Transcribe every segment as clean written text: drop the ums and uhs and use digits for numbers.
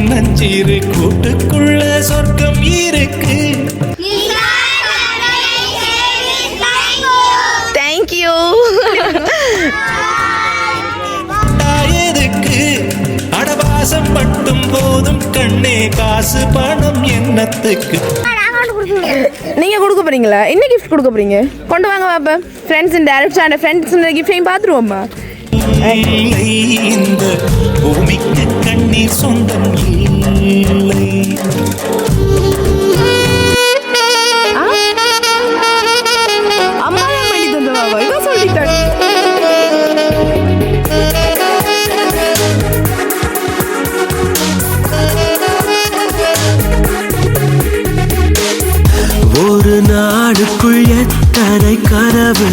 சின்னஞ்சிறு கூட்டுக்குள்ள சொர்க்கம் இருக்கு. தேங்க்யூ. எதுக்கு அடவாசம் மட்டும் போதும் கண்ணே, காசு பணம் என்னத்துக்கு? நீங்க கொடுக்க போறீங்களா? என்ன கிஃப்ட் கொடுக்க போறீங்க? கொண்டு வாங்க பாப்பா. ஃப்ரெண்ட்ஸ் இந்த டைரக்ட் ஃப்ரெண்ட்ஸ் இந்த கிஃப்டையும் பாத்துருவோம்மா. இந்த பூமிக்கு கண்ணீர் சொந்தம் இல்லை. அம்மா தான் பண்ணி தந்தவா? இவ சொல்லிட்டாங்க. ஒரு நாடுக்குள் எத்தனை கனவு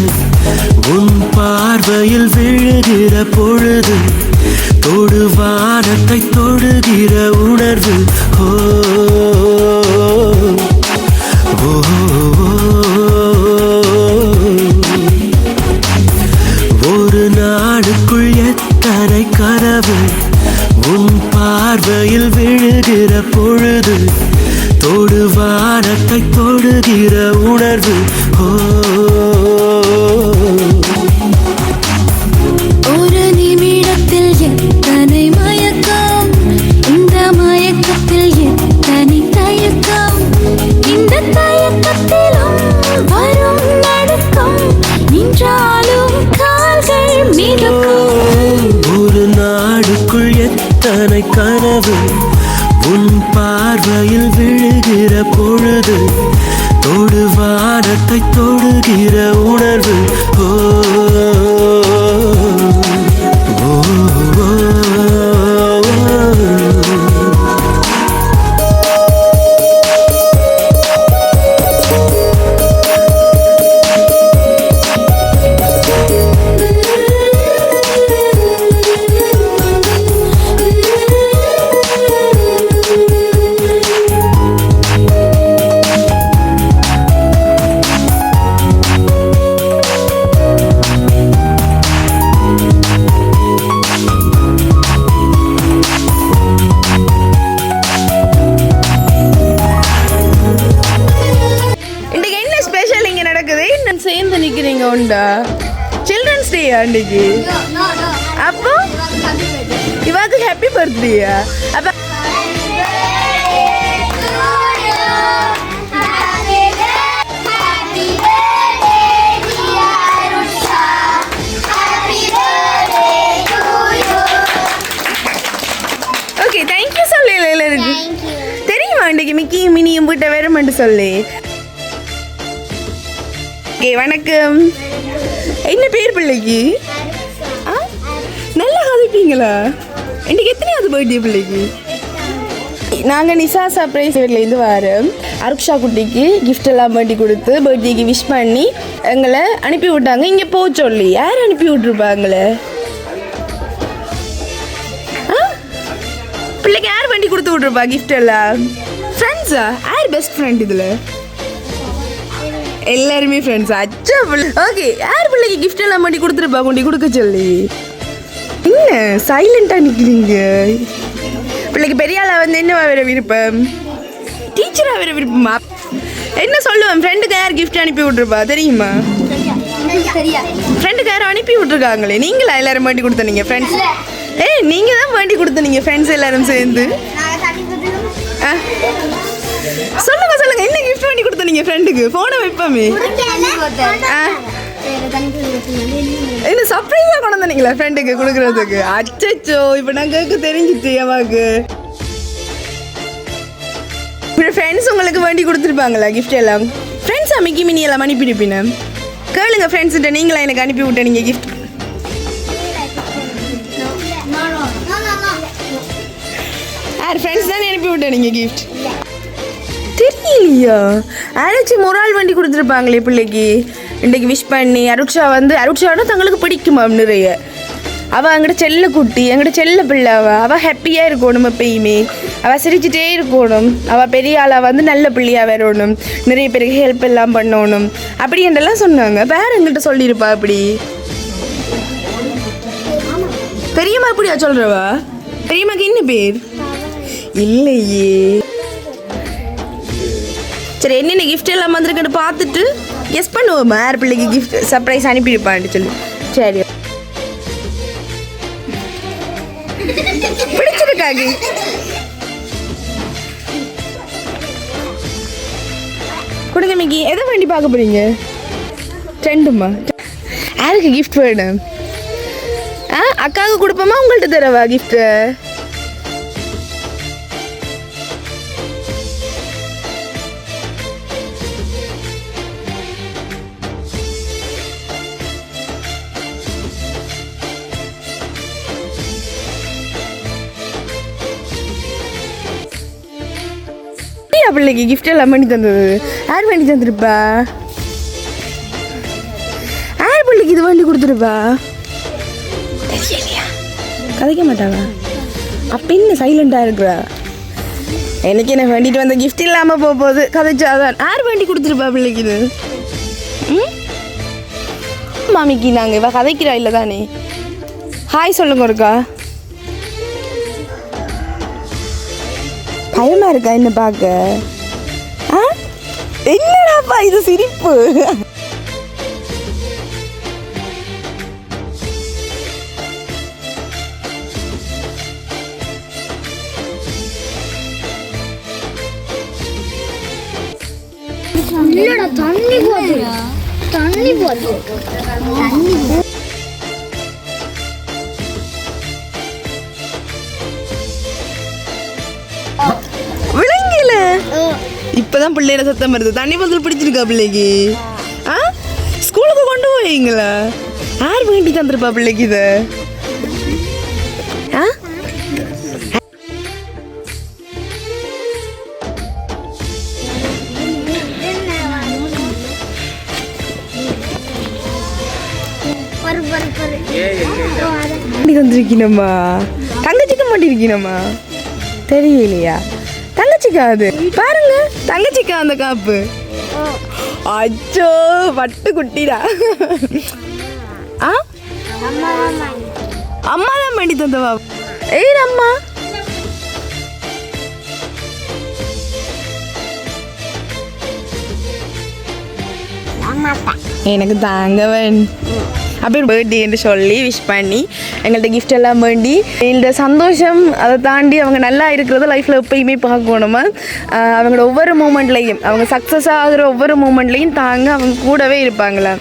உன் பார்வையில் விழுகிற பொழுது, தொடு வானத்தை தொடுகிற உணர்வு. ஓ ஒரு நாடுக்குள் எத்தனை கனவு உன் பார்வையில் விழுகிற பொழுது, தொடு வானத்தை தொடுகிற உணர்வு. ஒரு நிமிடத்தில் எத்தனை மயக்கம், இந்த மயக்கத்தில் எத்தனை தயக்கம், இந்த தயக்கத்திலும் வரும் நடுக்கம், நின்றாலும் கால்கள் மிதக்கும். ஒரு நாடுக்குள் எத்தனை கனவு உன் பார்வையில் விழுகிற பொழுது, தொடு வானத்தை தொடுகிற உணர்வு. சேர்ந்து நிக்கிறீங்க உண்டா? சில்ட்ரன்ஸ் டே அன்னைக்கு. அப்போ இவாக்கு ஹாப்பி பர்த்டேயா? அப்ப ஓகே தேங்க்யூ சொல்லு. எல்லாருக்கு தெரியுமா அன்னைக்கு மிக்கி மினியும் வீட்டை வேறுமென்று சொல்லி. ஓகே வணக்கம். என்ன பேர் பிள்ளைக்கு? நல்லா கதைப்பீங்களா? இன்றைக்கு எத்தனையாவது பர்த்டே பிள்ளைக்கு? நாங்கள் நிசா சர்ப்ரைஸ் வீட்லேருந்து வரோம். அருக்ஷா குட்டிக்கு கிஃப்ட் எல்லாம் பண்ணி கொடுத்து பர்த்டேக்கு விஷ் பண்ணி எங்களை அனுப்பி விட்டாங்க. இங்கே போக சொல்லி யார் அனுப்பி விட்ருப்பாங்களே? பிள்ளைக்கு யார் பண்ணி கொடுத்து விட்ருப்பா கிஃப்ட் எல்லாம்? ஃப்ரெண்ட்ஸா? யார் பெஸ்ட் ஃப்ரெண்ட் இதில்? எல்லாருமே ஃப்ரெண்ட்ஸ். அச்சா பிள்ளை. ஓகே யார் பிள்ளைக்கு கிஃப்ட் எல்லாம் பண்ணி கொடுத்துருப்பா கொண்டு கொடுக்க சொல்லி? என்ன சைலண்டாக நிற்கிறீங்க? பிள்ளைக்கு பெரிய ஆளா வந்து என்ன வேற விருப்பம்? டீச்சராக வேற விருப்பமா? என்ன சொல்லுவேன்? ஃப்ரெண்டுக்கு யார் கிஃப்ட் அனுப்பி விட்ருப்பா தெரியுமா? ஃப்ரெண்டுக்கு யாரும் அனுப்பி விட்ருக்காங்களே. நீங்களா எல்லாரும் பண்ணி கொடுத்தனீங்க ஃப்ரெண்ட்ஸ்? நீங்கள் தான் பண்ணி கொடுத்தனீங்க ஃப்ரெண்ட்ஸ் எல்லாரும் சேர்ந்து. சொல்லுங்க சொல்லுங்க, என்ன கிஃப்ட் பண்ணி கொடுத்தனீங்க ஃப்ரெண்டுக்கு? போனை வைப்பாமே. என்ன சர்ப்ரைஸா கொண்டு வந்தீங்களா ஃப்ரெண்டுக்கு கொடுக்கறதுக்கு? அச்சோ இப்போ நான் கேட்க தெரிஞ்சிச்சு அவாக்கு. ஃப்ரெண்ட்ஸ் உங்களுக்கு வேண்டி கொடுத்துருப்பாங்களா கிஃப்ட் எல்லாம்? ஃப்ரெண்ட்ஸா மிக்கி மினி எல்லாம் அனுப்பிடுப்பீங்க. கேளுங்க ஃப்ரெண்ட்ஸ்கிட்ட, நீங்களா எனக்கு அனுப்பி விட்ட நீங்கள் கிஃப்ட்? யார் ஃப்ரெண்ட்ஸ் தானே அனுப்பி விட்ட நீங்கள் கிஃப்ட்? தெரியலையா? யாராச்சும் ஒரு ஆள் வண்டி கொடுத்துருப்பாங்களே பிள்ளைக்கு இன்றைக்கு விஷ் பண்ணி. அருட்சாவோட தங்களுக்கு பிடிக்குமா நிறைய. அவள் எங்கிட்ட செல்ல குட்டி, எங்கிட்ட செல்ல பிள்ளை. அவள் ஹாப்பியாக இருக்கணும் எப்பயுமே. அவள் சிரிச்சுட்டே இருக்கணும். அவள் பெரிய ஆளாக வந்து நல்ல பிள்ளையாக வரணும். நிறைய பேருக்கு ஹெல்ப் எல்லாம் பண்ணணும் அப்படி என்றெல்லாம் சொன்னாங்க. வேறு எங்கிட்ட சொல்லியிருப்பா அப்படி? பெரியம்மா எப்படியா சொல்கிறவா? பெரியம்மாக்கு என்ன பேர்? இல்லையே. சரி என்னென்ன கிஃப்ட் எல்லாம் வந்திருக்குன்னு பார்த்துட்டு கெஸ் பண்ணுவோம் யார் பிள்ளைக்கு கிஃப்ட் சர்ப்ரைஸ் அனுப்பியிருப்பான்னு சொல்லி. சரி பிடிச்சிருக்காங்க. கொடுங்க மிக்கி. எதை வேண்டி பார்க்க போறீங்க? ரெண்டுமா? யாருக்கு கிஃப்ட் வேணும்? அக்காவுக்கு கொடுப்போமா உங்கள்கிட்ட தரவா கிஃப்ட்டு? பிள்ளைக்கு கிஃப்ட் எல்லாம் பண்ணி தந்தது யார் பண்ணி தந்துருப்பா? யார் பிள்ளைக்கு இது பண்ணி கொடுத்துருப்பா? கதைக்க மாட்டாவா? அப்ப என்ன சைலண்டா இருக்கிறா? எனக்கு என்ன வேண்டிட்டு வந்த கிஃப்ட் இல்லாம போகுது கதைச்சாதான். யார் வேண்டி கொடுத்துருப்பா பிள்ளைக்கு இது? மாமிக்கு நாங்க இவ கதைக்கிறா இல்லை தானே? ஹாய் சொல்லுங்க ஒருக்கா. பயமா இருக்கா என்ன பார்க்க? என்னடாப்பா இது சிரிப்பு? தண்ணி போது விளங்கல. இப்பதான் பிள்ளையோட சத்தம் வருது. தண்ணி பாத்திரம் பிடிச்சிருக்கா பிள்ளைக்கு? ஸ்கூலுக்கு கொண்டு போவீங்களா? யார் வேண்டி தந்துருப்பா பிள்ளைக்கு இத? தந்திருக்கீனம்மா தங்கச்சிக்க மாட்டிருக்கீனம்மா தெரியலையா? தங்கச்சிக்கா அது பாருங்க. தங்கச்சிக்கா அந்த காப்பு. அச்சோ பட்டு குட்டிடா. அம்மா தான் பண்ணி தந்தவா? ஏய் அம்மா எனக்கு தாங்க வேணும். அப்படி பர்த்டே என்று சொல்லி விஷ் பண்ணி எங்கள்கிட்ட கிஃப்ட் எல்லாம் வேண்டி இந்த சந்தோஷம் அதை தாண்டி அவங்க நல்லா இருக்கிறத லைஃப்பில் எப்பயுமே பார்க்கணுமா. அவங்களோட ஒவ்வொரு மூமெண்ட்லேயும் அவங்க சக்ஸஸ் ஆகிற ஒவ்வொரு மூமெண்ட்லேயும் தாங்க அவங்க கூடவே இருப்பாங்களா.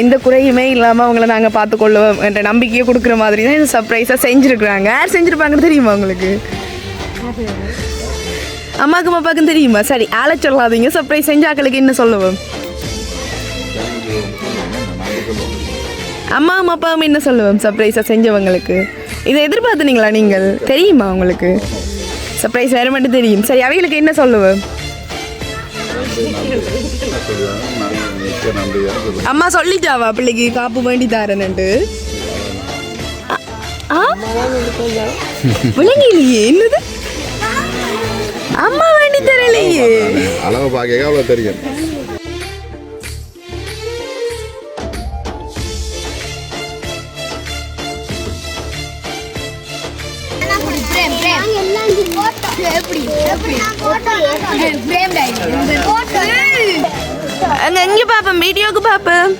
எந்த குறையுமே இல்லாமல் அவங்கள நாங்கள் பார்த்துக்கொள்ளுவோம் என்ற நம்பிக்கையை கொடுக்குற மாதிரி தான் இந்த சர்ப்ரைஸாக செஞ்சுருக்குறாங்க. யார் செஞ்சுருப்பாங்கன்னு தெரியுமா உங்களுக்கு? அம்மாவுக்கும் அப்பாவுக்கும் தெரியுமா? சரி ஆளை சொல்லாதீங்க. சர்ப்ரைஸ் செஞ்ச ஆக்களுக்கு என்ன சொல்லுவோம்? அம்மாவும் அப்பாவும் என்ன சொல்லுவோம் சர்ப்ரைஸாக செஞ்சவங்களுக்கு? இதை எதிர்பார்த்துனீங்களா நீங்கள்? தெரியுமா உங்களுக்கு? சர்ப்ரைஸ் வேறு மட்டும் தெரியும். சரி அவைகளுக்கு என்ன சொல்லுவோம்? அம்மா சொல்லிட்டாவா பிள்ளைக்கு காப்பு வேண்டி தாரேன்னுட்டு? விளங்கிலையே என்னது? அம்மா வேண்டி தரலையே. அளவு பார்க்க அவ்வளோ தெரியும். எங்க பாப்பேன் வீடியோக்கு பாப்பேன்.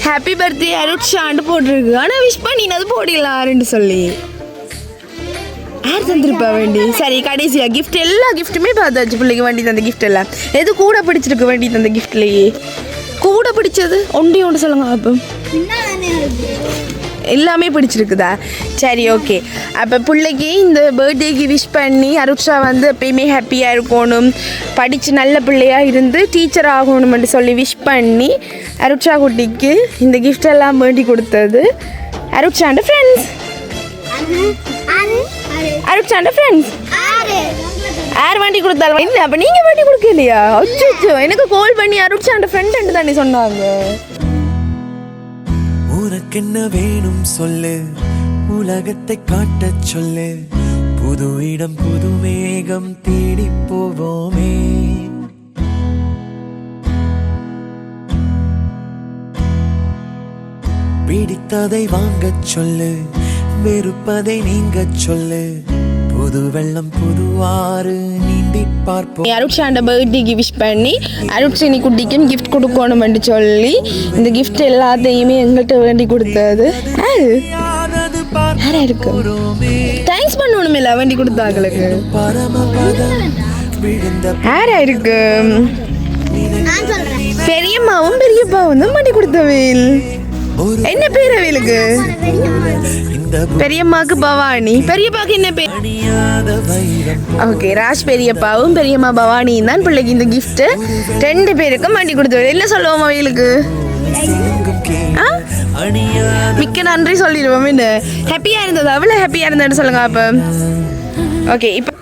ஹாப்பி பர்த்டே அருட்ஷாண்டு போட்டிருக்கு. ஆனால் விஷ் பண்ணினது போடலாருன்னு சொல்லி யார் தந்துருப்பா வேண்டி? சரி கடைசியா கிஃப்ட் எல்லா கிஃப்ட்டுமே பார்த்தாச்சு. பிள்ளைக்கு வேண்டி தந்த கிஃப்ட் எல்லாம் எது கூட பிடிச்சிருக்கு? வேண்டி தந்த கிஃப்ட்லேயே கூட பிடிச்சது ஒன்றே ஒன்று சொல்லுங்க பாப்போம். எல்லாமே பிடிச்சிருக்குதா? சரி ஓகே. அப்போ பிள்ளைக்கு இந்த பர்த்டேக்கு விஷ் பண்ணி அருட்ஷா வந்து எப்பயுமே ஹாப்பியாக இருக்கணும், படித்து நல்ல பிள்ளையாக இருந்து டீச்சர் ஆகணும்னு சொல்லி விஷ் பண்ணி அருட்ஷா குட்டிக்கு இந்த கிஃப்ட் எல்லாம் வேண்டி கொடுத்தது அருட்ஷாண்ட ஃப்ரெண்ட்ஸ். அருட்ஷாண்ட ஃப்ரெண்ட்ஸ் யார் வேண்டி கொடுத்தாலும் இல்லை. அப்போ நீங்கள் வேண்டி கொடுக்கலையா? அச்சோ எனக்கு கால் பண்ணி அருட்ஷாண்ட ஃப்ரெண்ட் தானே சொன்னாங்க. உனக்கென்ன வேணும் சொல்லு, உலகத்தை காட்டச் சொல்லு, புது இடம் புது மேகம் தேடி போவோமே. பிடித்ததை வாங்கச் சொல்லு, வெறுப்பதை நீங்கச் சொல்லு, புது வெள்ளம் புதுவாறு நீந்தி பார்ப்போம். அருட்சாண்ட பர்த்டேக்கு விஷ் பண்ணி அருட்சினி குட்டிக்கும் கிஃப்ட் கொடுக்கணும்னு சொல்லி இந்த கிஃப்ட் எல்லாத்தையுமே எங்கள்கிட்ட வேண்டி கொடுத்தது யாரா இருக்கு? தேங்க்ஸ் பண்ணணுமே இல்லை வேண்டி கொடுத்தாங்களுக்கு. யாரா இருக்கு? பெரியம்மாவும் பெரியப்பாவும் தான் பண்ணி கொடுத்தவேல். என்ன பேர் அவைகளுக்கு? பெரியம்மாக்கு பவானி, பெரியப்பாக்கு என்ன பேர்? ஓகே, ராஜ் பெரியப்பாவும் பெரியம்மா பவானியும் தான் பிள்ளைக்கு இந்த கிஃப்ட் 2 பேருக்கும் பண்ணி கொடுத்தவேல். என்ன சொல்லுவோம் அவைகளுக்கு? மிக்க நன்றி சொல்லிடுவோம். என்ன ஹாப்பியா இருந்தது? அவ்வளோ ஹாப்பியா இருந்ததுன்னு சொல்லுங்க. அப்போ ஓகே, இப்போ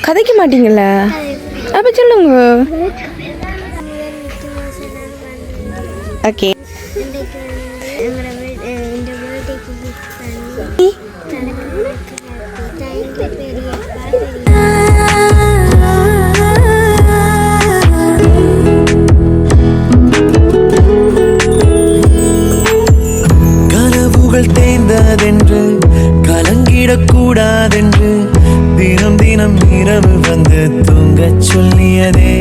கதைக்க மாட்டீங்களா? அப்போ சொல்லுங்க. ஓகே, கனவுகள் தேய்ந்ததென்று கலங்கிடக்கூடாதென்று தினம் தினம் இரவு வந்து தூங்கச் சொல்லியதே.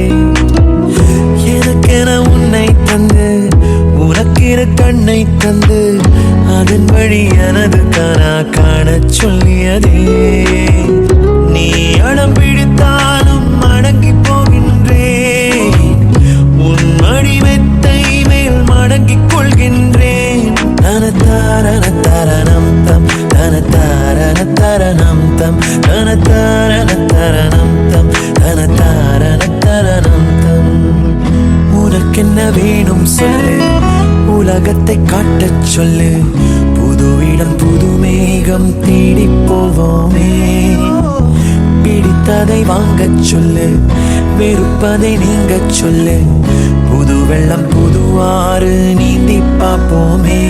எனக்கென உன்னை தந்து உனக்கிரு கண்ணை தந்து அதன் வழி எனது கனா காணச் சொல்லியதே. நீ அடம் பிடித்தாலும் அடங்கி போகின்றேன், உன் மடிமெத்தை மேல் மடங்கிக் கொள்கின்றேன். தனத்தாரண தரணம் தம் தனத்தாரண தரணம் தம் தனத்தாரண தரணம் தம் தனத்தாரண தரணம் தம். உனக்கென்ன வேணும் சொல்லு, உலகத்தை காட்டச் சொல்லு, புது இடம் புது மேகம் தேடி போவோமே. பிடித்ததை வாங்கச் சொல்லு, வெறுப்பதை நீங்கச் சொல்லு, புது வெள்ளம் புதுவாறு நீந்தி பார்ப்போமே.